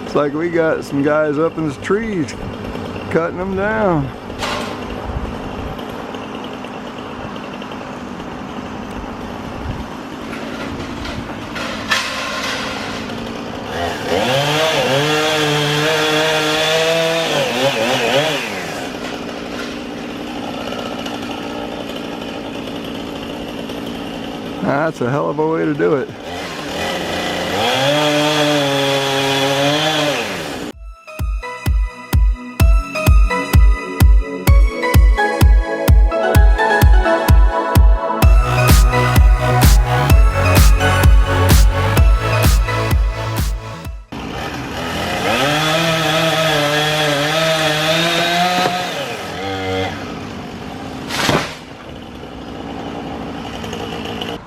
Looks like we got some guys up in the trees cutting them down. That's a hell of a way to do it.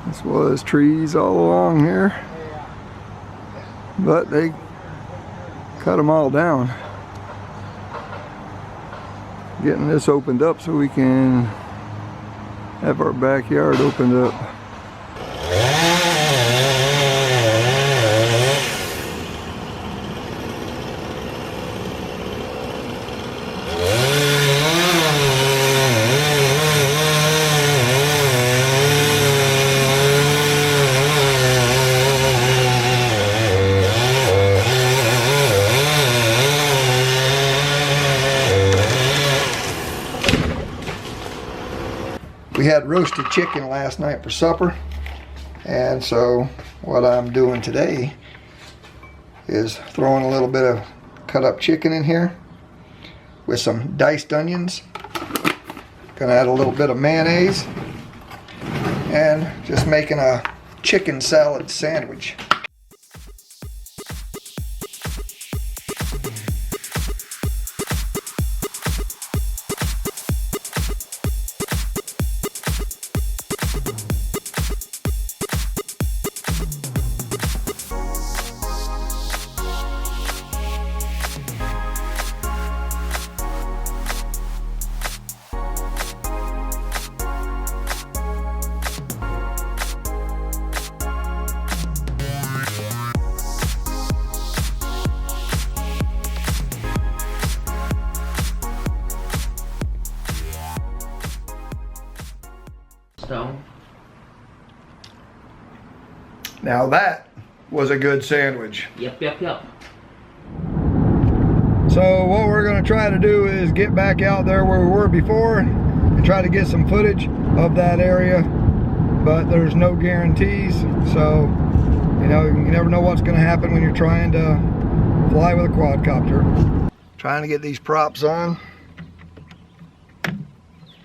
This was trees all along here, but they cut them all down. Getting this opened up so we can have our backyard opened up. We had roasted chicken last night for supper, and so what I'm doing today is throwing a little bit of cut up chicken in here with some diced onions. Gonna add a little bit of mayonnaise and just making a chicken salad sandwich. Now that was a good sandwich. Yep. So what we're going to try to do is get back out there where we were before and try to get some footage of that area, but there's no guarantees. So, you know, you never know what's going to happen when you're trying to fly with a quadcopter. Trying to get these props on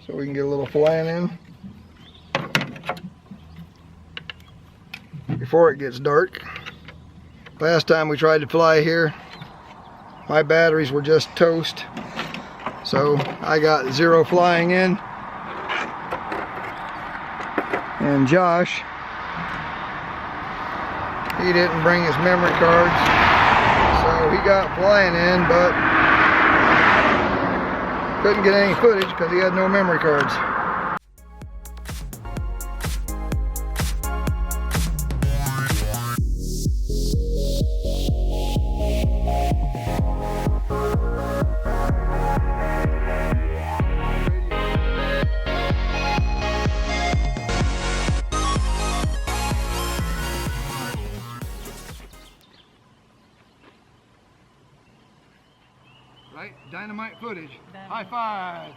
so we can get a little flying in before it gets dark. Last time we tried to fly here, my batteries were just toast, so I got 0 flying in, and Josh, he didn't bring his memory cards, so he got flying in, but couldn't get any footage because he had no memory cards. Right? Dynamite footage. High five.